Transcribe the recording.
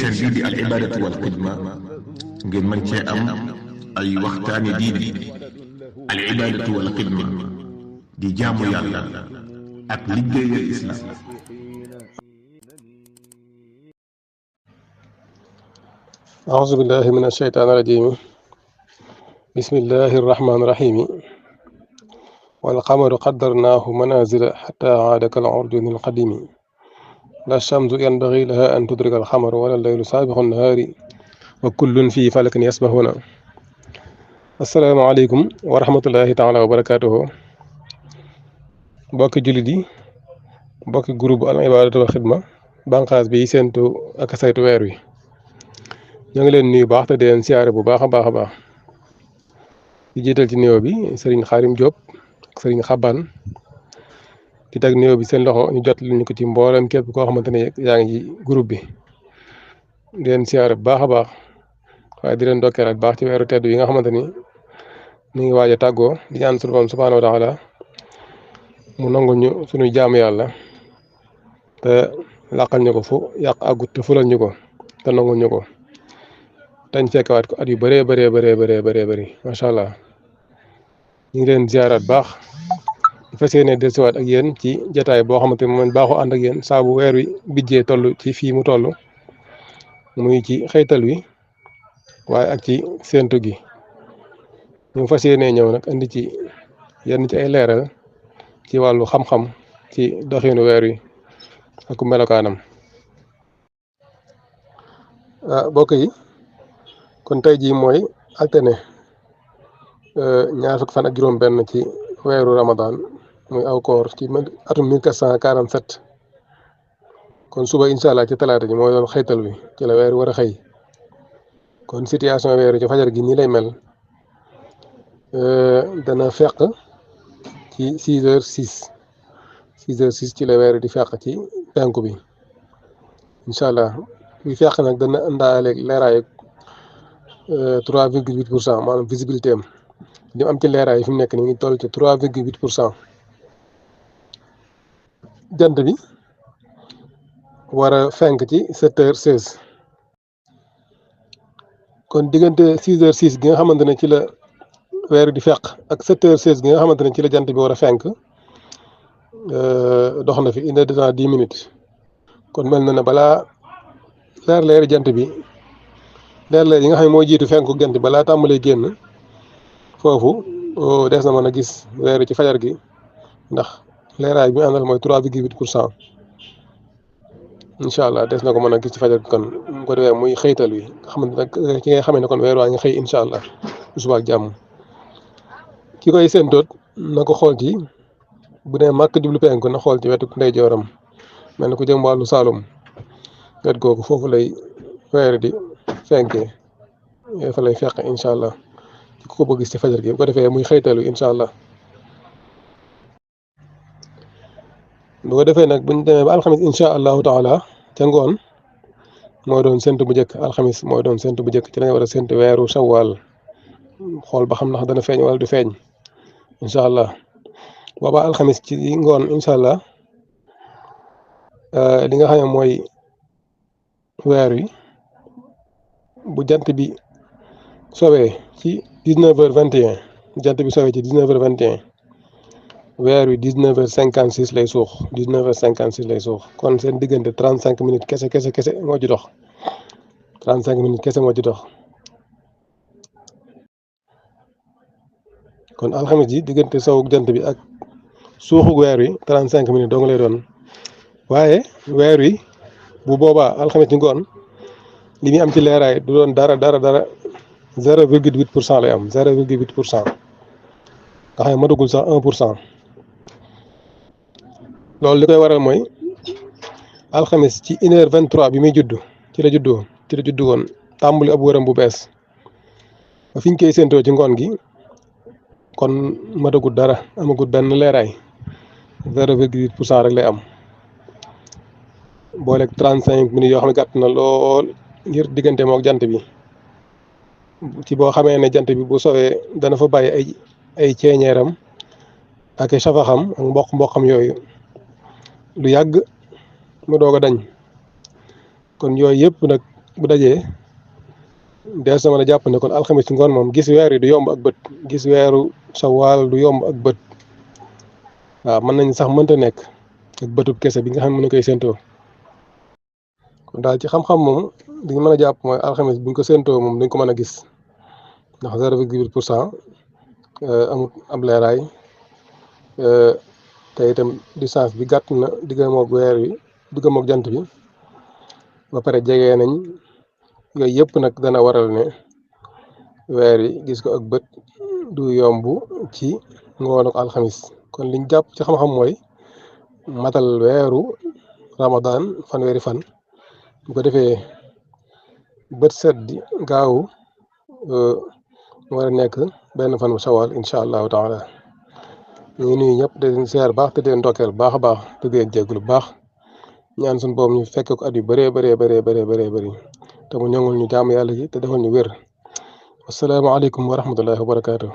chaîne bii di al ibadatu wal xidma ngeen mën cee am ay waxtaani diine al ibadatu wal xidma di jaamu yàlla ak liggéeyal islam. أعوذ بالله من الشيطان الرجيم بسم الله الرحمن الرحيم والقمر قدرناه منازل حتى عاد كالعرجون القديم لا الشمس ينبغي لها أن تدرك القمر ولا الليل سابق النهار وكل في فلك يسبحون. السلام عليكم ورحمة الله تعالى وبركاته. بوك جلدي بوك جروب العبادة والخدمة بانقاس بي سنتو ak saytu weer wi ñoo ngi leen nuyu baax te di leen siyaare bu baax a baax di jiital ci nuyoo bi Serigne Xaarim Diop ak Serigne Xaban di teg nuyoo bi seen loxo ñu jot ñu ko ci mboolem képp koo xamante ne yaa ngi ci groupe bi di leen siyaare bu baax a baax waaye di leen dokkeel ak baax ci weeru tedd yi nga xamante ni ñu ngi waaj a tàggoo di ñaan sunu Boroom subhaanahu wa taala mu nangu ñu suñuy jaamu yàlla te làqal ñu ko fu yàq àggut te fulal ñu ko te nangu ñu ko dañ fekkewaat ko at yu bëree macha allah ñu ngi leen ziaraat baax di fas yéene dellusiwaat ak yéen ci jataay boo xamante ne man baaxoo ànd ak yéen saa bu weer wi bijjee toll ci fii mu toll muy ci xëytal wi waaye ak ci séentu gi ñu fas yéene ñëw nag indi ci yenn ci ay leeral ci wàllu xam-xam ci doxinu weer wi ak melokaanam. Mbokk yi kon tey jii mooy altine ñaar fukki fan ak juróom benn ci weeru Ramadan muy aw koor ci atum 1447 kon suba incha allah ci talaata ji mooy doon xëytal wi ci la weer war a xëy kon situation weeru ci fajar gi nii lay mel dana fekk ci 6h06 ci la weer di fekk ci penku bi incha allah buy fekk nag dana indaale leeraay 3,8% maanaam visibilité am li am ci leeraay yi fi mu nekk nii ngi toll ci 3,8%. jant bi war a fenk ci 7h16 kon diggante 6h06 gi nga xamante ne ci la weer di fekk ak 7h16 gi nga xamante ne ci la jant bi war a fenk dox na fi 1 heure de temps 10 minutes kon mel na ne balaa leeri jant bi leer yi nga xam ne moo jiitu fenku jant bi balaa tàmbalee génn foofu des na mën a gis weeru ci fajar gi ndax leeraay bi àndal mooy 3,8%. incha allah des na ko mën a gis ci fajar gi kon mu ko defee muy xëytal wi nga xamante nag ci ngay xamee ne kon weer waa ngi xëy incha allah bu subaa ak jàmm ki koy séentoot na ko xool ci bu dee màkk jublu penku na xool ci wetu ndeyjooram mel na ko jëm wàllu Saalum wet googu foofu lay weer di fenkee fa lay fekk incha allah ci ku ko bëgg gis ci fajar gi bu ko defee muy xëytal wi incha allah. bu ko defee nag buñ demee ba alxamis incha allahu taala ca ngoon mooy doon séntu bu njëkk alxamis mooy doon séntu bu njëkk ci la nga war a séntu weeru Shawwal xool ba xam ndax dana feeñ wala du feeñ incha allah boobaa alxamis ci ngoon incha allah li nga xam ne mooy weer wi bu jant bi sowee ci 19h21 jant bi sowee ci 19h21 weer wi 19h56 lay suux 19h56 lay suux kon seen diggante 35 minutes kese moo ci dox 35 minutes kese moo ci dox kon alxamis ji diggante sowu jant bi ak suuxu weer wi 35 minutes dong lay doon waaye weer wi bu boobaa alxamis ci ngoon li muy am ci leeraay du doon dara 0,8% lay am 0,8% nga xam ne matagul sax 1%. loolu li koy waral mooy alxamis ci 1h23 bi muy judd ci la juddu woon tàmbali ab wëram bu bees ba fi ñu koy séentoo ci ngoon gi kon matagul dara amagul benn leeraay 0,8% rek lay am booleeg 35 minutes yoo xam ne gàtt na lool ngir diggante mook jant bi ci boo xamee ne jant bi bu sowee dana fa bàyyi ay ceeñeeram ak safaxam ak mboqam yooyu lu yàgg mu doog a dañ kon yooyu yëpp nag bu dajee dees na mën a jàpp ne kon alxamis ci ngoon moom gis weer yi du yomb ak bët, gis weeru sawaal du yomb ak bët. waaw mën nañ sax mënta nekk ak bëtub kese bi nga xam ne mën na koy séentoo. kon daal ci xam-xam moom li ñu mën a jàpp mooy alxamis buñ ko séentoo moom dañ ko mën a gis ndax 0,8% amut ab leeraay te itam distance bi gàtt na diggam ak weer wi diggam ak jant bi ba pare jege nañ yooyu yëpp nag dana waral ne weer yi gis ko ak bët du yomb ci ngoonu alxamis. kon liñ jàpp ci xam-xam mooy matal weeru Ramadan fanweeri fan bu ko defee bët set di gaawu war a nekk benn fan bu Shawwal incha allahu taala. ñu ngi nuyu ñëpp di leen siyaar baax te di leen ndokkeel baax a baax te di leen jégalu bu baax ñaan suñu boobu ñu fekk ko at yu bëree bëri te mu ñoŋul ñu jaamu yàlla ji te defal ñu wér. asalaamaaleykum wa rahmatullahi wa barakaatu.